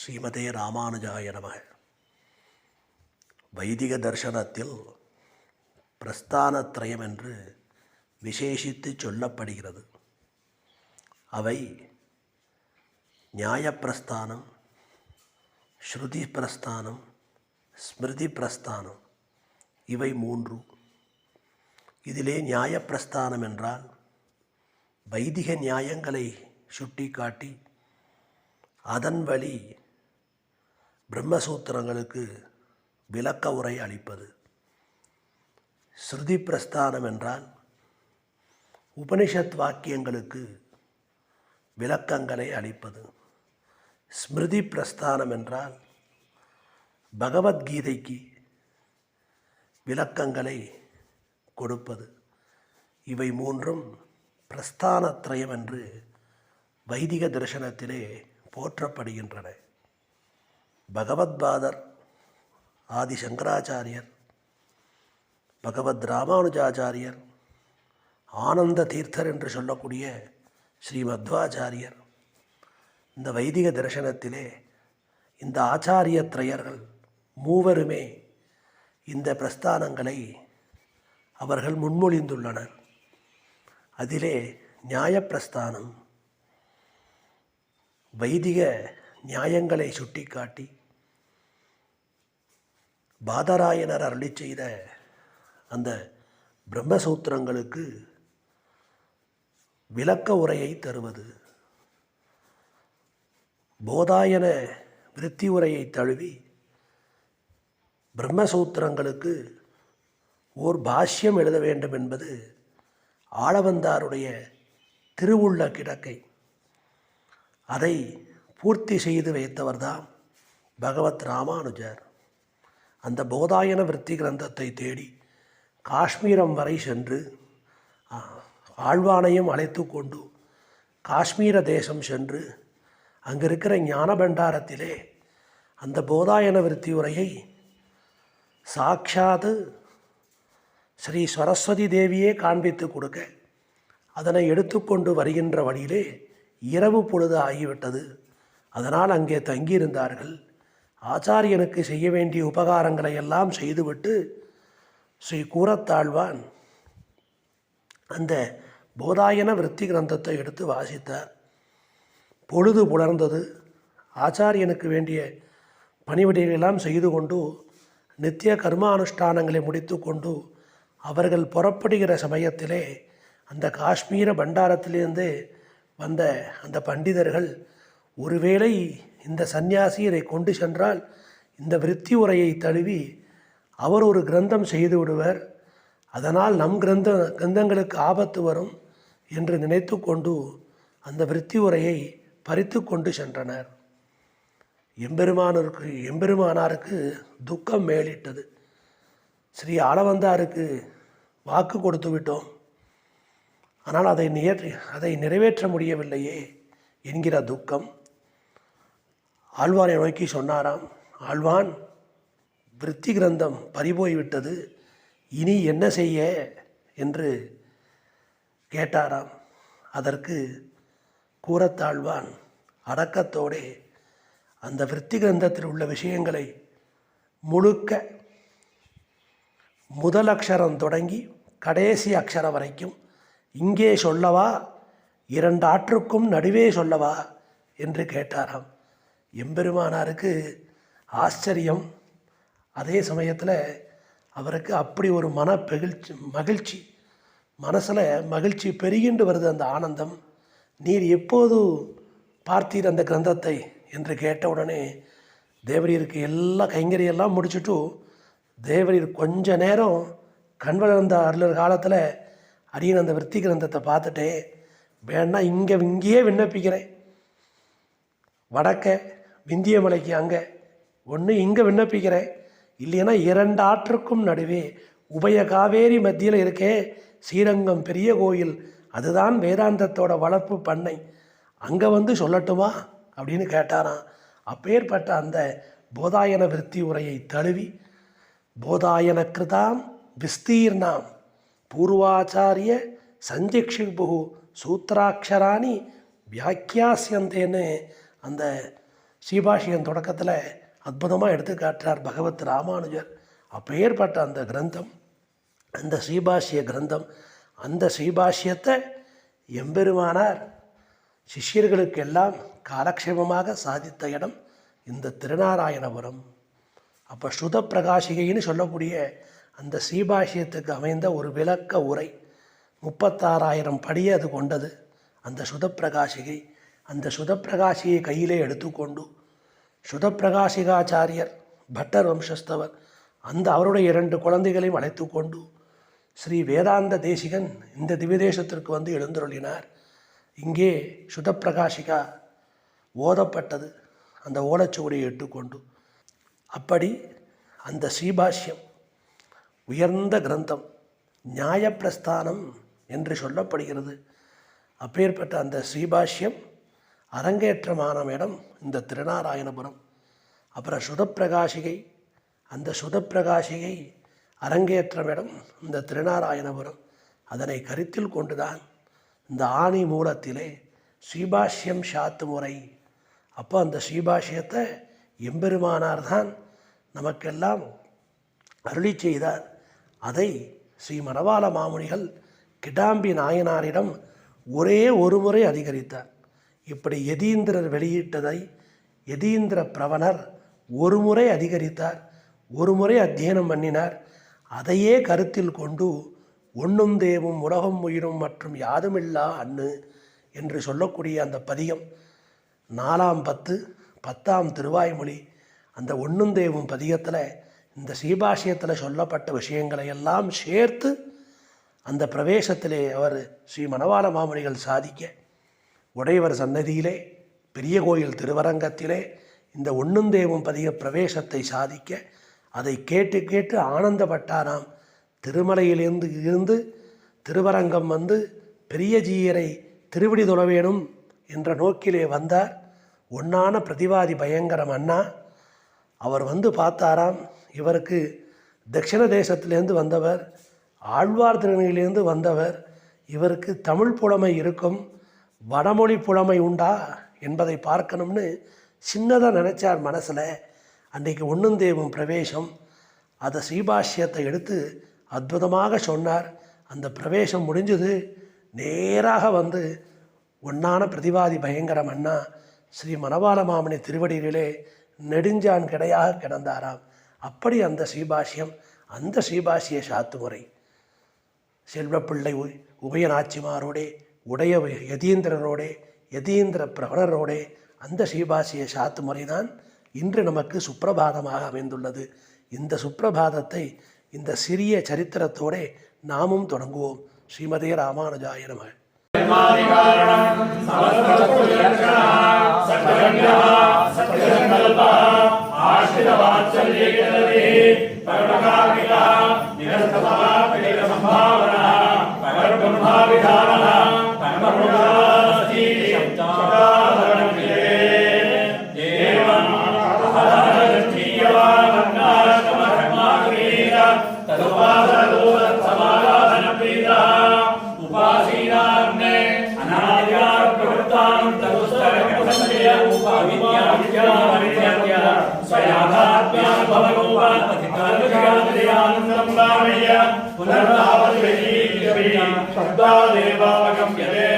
ஸ்ரீமதே ராமானுஜாய நமக. வைதிக தர்சனத்தில் பிரஸ்தானத்ரயம் என்று விசேஷித்து சொல்லப்படுகிறது. அவை நியாயப்பிரஸ்தானம், ஸ்ருதி பிரஸ்தானம், ஸ்மிருதி பிரஸ்தானம். இவை மூன்று. இதிலே நியாயப்பிரஸ்தானம் என்றால் வைதிக நியாயங்களை சுட்டி காட்டி அதன் வழி பிரம்மசூத்திரங்களுக்கு விளக்க உரை அளிப்பது. ஸ்ருதி பிரஸ்தானம் என்றால் உபனிஷத் வாக்கியங்களுக்கு விளக்கங்களை அளிப்பது. ஸ்மிருதி பிரஸ்தானம் என்றால் பகவத்கீதைக்கு விளக்கங்களை கொடுப்பது. இவை மூன்றும் பிரஸ்தானத்ரயம் என்று வைதிக தரிசனத்திலே போற்றப்படுகின்றன. பகவத்பாதர் ஆதி சங்கராச்சாரியர், பகவத் ராமானுஜாச்சாரியர், ஆனந்த தீர்த்தர் என்று சொல்லக்கூடிய ஸ்ரீ மத்வாச்சாரியர், இந்த வைதிக தரிசனத்திலே இந்த ஆச்சாரிய திரையர்கள் மூவருமே இந்த பிரஸ்தானங்களை அவர்கள் முன்மொழிந்துள்ளனர். அதிலே நியாயப்பிரஸ்தானம் வைதிக நியாயங்களை சுட்டிக்காட்டி பாதராயணர் அருளி செய்த அந்த பிரம்மசூத்திரங்களுக்கு விளக்க உரையை தருவது. போதாயன விருத்தி உரையை தழுவி பிரம்மசூத்திரங்களுக்கு ஓர் பாஷ்யம் எழுத வேண்டும் என்பது ஆளவந்தாருடைய திருவுள்ள கிடக்கை. அதை பூர்த்தி செய்து வைத்தவர்தான் பகவத் ராமானுஜர். அந்த போதாயன விருத்தி கிரந்தத்தை தேடி காஷ்மீரம் வரை சென்று ஆழ்வானையும் அழைத்து கொண்டு காஷ்மீர தேசம் சென்று அங்கே இருக்கிற ஞான பண்டாரத்திலே அந்த போதாயன விருத்தி உரையை சாட்சாத் ஸ்ரீ சரஸ்வதி தேவியே காண்பித்து கொடுக்க அதனை எடுத்துக்கொண்டு வருகின்ற வழியிலே இரவு பொழுது ஆகிவிட்டது. அதனால் அங்கே தங்கியிருந்தார்கள். ஆச்சாரியனுக்கு செய்ய வேண்டிய உபகாரங்களை எல்லாம் செய்துவிட்டு ஸ்ரீ கூரத்தாழ்வான் அந்த போதாயன விருத்தி கிரந்தத்தை எடுத்து வாசித்தார். பொழுது புலர்ந்தது. ஆச்சாரியனுக்கு வேண்டிய பணிவிடைகளெல்லாம் செய்து கொண்டு நித்திய கர்மானுஷ்டானங்களை முடித்து கொண்டு அவர்கள் புறப்படுகிற சமயத்திலே அந்த காஷ்மீர பண்டாரத்திலிருந்து வந்த அந்த பண்டிதர்கள், ஒருவேளை இந்த சந்நியாசி இதை கொண்டு சென்றால் இந்த விருத்தி உரையை தழுவி அவர் ஒரு கிரந்தம் செய்து விடுவர், அதனால் நம் கிரந்தங்களுக்கு ஆபத்து வரும் என்று நினைத்து கொண்டு அந்த விருத்தி உரையை பறித்து கொண்டு சென்றனர். எம்பெருமானாருக்கு துக்கம் மேலிட்டது. ஸ்ரீ ஆளவந்தாருக்கு வாக்கு கொடுத்து விட்டோம், ஆனால் அதை நிறைவேற்ற முடியவில்லையே என்கிற துக்கம். ஆழ்வானை நோக்கி சொன்னாராம், ஆழ்வான், விருத்தி கிரந்தம் பறிபோய்விட்டது, இனி என்ன செய்ய என்று கேட்டாராம். அதற்கு கூரத்தாழ்வான் அடக்கத்தோடே அந்த விருத்தி கிரந்தத்தில் உள்ள விஷயங்களை முழுக்க முதல் அக்ஷரம் தொடங்கி கடைசி அக்ஷரம் வரைக்கும் இங்கே சொல்லவா, இரண்டு ஆற்றுக்கும் நடுவே சொல்லவா என்று கேட்டாராம். எம்பெருமானாருக்கு ஆச்சரியம். அதே சமயத்தில் அவருக்கு அப்படி ஒரு மகிழ்ச்சி மனசில் மகிழ்ச்சி பெருகின்று வருது. அந்த ஆனந்தம், நீர் எப்போது பார்த்தீர் அந்த கிரந்தத்தை என்று கேட்டவுடனே தேவரீருக்கு எல்லா கைங்கரியெல்லாம் முடிச்சுட்டு தேவரீர் கொஞ்ச நேரம் கண்வளர்ந்த அருளர் காலத்தில் அரியன் அந்த விருத்தி கிரந்தத்தை பார்த்துட்டேன், வேணா இங்கேயே விண்ணப்பிக்கிறேன், வடக்க விந்திய மலைக்கு அங்கே ஒன்று இங்கே விண்ணப்பிக்கிறேன், இல்லைன்னா இரண்டு ஆற்றுக்கும் நடுவே உபய காவேரி மத்தியில் இருக்கே ஸ்ரீரங்கம் பெரிய கோயில், அதுதான் வேதாந்தத்தோட வளர்ப்பு பண்ணை, அங்கே வந்து சொல்லட்டுமா அப்படின்னு கேட்டாராம். அப்பேற்பட்ட அந்த போதாயன விருத்தி உரையை தழுவி போதாயன கிருதாம் விஸ்தீர்ணாம் பூர்வாச்சாரிய சஞ்சிக்ஷிபு சூத்திராட்சராணி வியாக்கியாசியந்தேன்னு அந்த ஸ்ரீபாஷ்யம் தொடக்கத்தில் அற்புதமாக எடுத்து காட்டுறார் பகவத் ராமானுஜர். அப்பேற்பட்ட அந்த கிரந்தம், அந்த ஸ்ரீபாஷ்ய கிரந்தம், அந்த ஸ்ரீபாஷ்யத்தை எம்பெருமானார் சிஷ்யர்களுக்கெல்லாம் காலக்ஷேபமாக சாதித்த இடம் இந்த திருநாராயணபுரம். அப்போ ஸ்ருத பிரகாசிகைன்னு சொல்லக்கூடிய அந்த ஸ்ரீபாஷ்யத்துக்கு அமைந்த ஒரு விளக்க உரை 36,000 படியை அது கொண்டது. அந்த சுதப்பிரகாசிகை, அந்த சுதப்பிரகாசியை கையிலே எடுத்துக்கொண்டு சுதப்பிரகாசிகாச்சாரியர் பட்டர் வம்சஸ்தவர் அந்த அவருடைய 2 குழந்தைகளையும் அழைத்து கொண்டு ஸ்ரீ வேதாந்த தேசிகன் இந்த திவ்யதேசத்திற்கு வந்து எழுந்தருளினார். இங்கே சுதப்பிரகாசிகா ஓதப்பட்டது, அந்த ஓலைச்சுவடியை இட்டுக்கொண்டு. அப்படி அந்த ஸ்ரீபாஷ்யம் உயர்ந்த கிரந்தம், நியாயப்பிரஸ்தானம் என்று சொல்லப்படுகிறது. அப்பேற்பட்ட அந்த ஸ்ரீபாஷ்யம் அரங்கேற்றமான இடம் இந்த திருநாராயணபுரம். அப்புறம் சுதப்பிரகாசிகை, அந்த சுதப்பிரகாசிகை அரங்கேற்றம் இடம் இந்த திருநாராயணபுரம். அதனை கருத்தில் கொண்டுதான் இந்த ஆணி மூலத்திலே ஸ்ரீபாஷ்யம் சாத்து முறை. அப்போ அந்த ஸ்ரீபாஷ்யத்தை எம்பெருமானார் தான் நமக்கெல்லாம் அருளி செய்தார். அதை ஸ்ரீ மணவாள மாமுனிகள் கிடாம்பி நாயனாரிடம் ஒரே ஒரு முறை அதிகரித்தார். இப்படி யதீந்திரர் வெளியிட்டதை யதீந்திர பிரவணர் ஒரு முறை அதிகரித்தார், ஒரு முறை அத்தியனம் பண்ணினார். அதையே கருத்தில் கொண்டு ஒன்றும் தேவும் உலகம் உயிரும் மற்றும் யாதுமில்லா அன்னு என்று சொல்லக்கூடிய அந்த பதிகம் 4ஆம் 10 10ஆம் திருவாய்மொழி, அந்த ஒன்றும் தேவும் பதிகத்தில் இந்த ஸ்ரீபாஷ்யத்தில் சொல்லப்பட்ட விஷயங்களை எல்லாம் சேர்த்து அந்த பிரவேசத்திலே அவர் ஸ்ரீ மணவாள மாமுனிகள் சாதிக்க, உடையவர் சன்னதியிலே பெரிய கோயில் திருவரங்கத்திலே இந்த ஒன்றும் தேவும் பதிக பிரவேசத்தை சாதிக்க, அதை கேட்டு கேட்டு ஆனந்தப்பட்டாராம். திருமலையிலிருந்து இருந்து திருவரங்கம் வந்து பெரிய ஜீயரை திருவிடி தொழ வேணும் என்ற நோக்கிலே வந்தார். ஒன்னான பிரதிவாதி பயங்கரம் அண்ணா அவர் வந்து பார்த்தாராம். இவருக்கு தட்சிண தேசத்திலேருந்து வந்தவர், ஆழ்வார் திருநெல்வேலியிலேருந்து வந்தவர், இவருக்கு தமிழ் புலமை இருக்கும், வடமொழி புலமை உண்டா என்பதை பார்க்கணும்னு சின்னதாக நினச்சார் மனசில். அன்றைக்கு ஒன்றும் தேவும் பிரவேசம், அதை ஸ்ரீபாஷ்யத்தை எடுத்து அற்புதமாக சொன்னார். அந்த பிரவேசம் முடிஞ்சது. நேராக வந்து ஒன்னான பிரதிவாதி பயங்கரம் அண்ணா ஸ்ரீ மணவாள மாமணி திருவடியிலே நெடுஞ்சான் கிடையாக கிடந்தாராம். அப்படி அந்த ஸ்ரீபாஷ்யம், அந்த ஸ்ரீபாஷ்ய சாத்துமுறை செல்வப்பிள்ளை உபயநாச்சிமாரோடே, உடைய யதீந்திரரோடே, யதீந்திர பிரவணரோடே அந்த ஸ்ரீபாஷ்ய சாத்துமுறை தான் இன்று நமக்கு சுப்பிரபாதமாக அமைந்துள்ளது. இந்த சுப்பிரபாதத்தை இந்த சிறிய சரித்திரத்தோடு நாமும் தொடங்குவோம். ஸ்ரீமதே ராமானுஜாய நமः. शब्दादेवागम्यते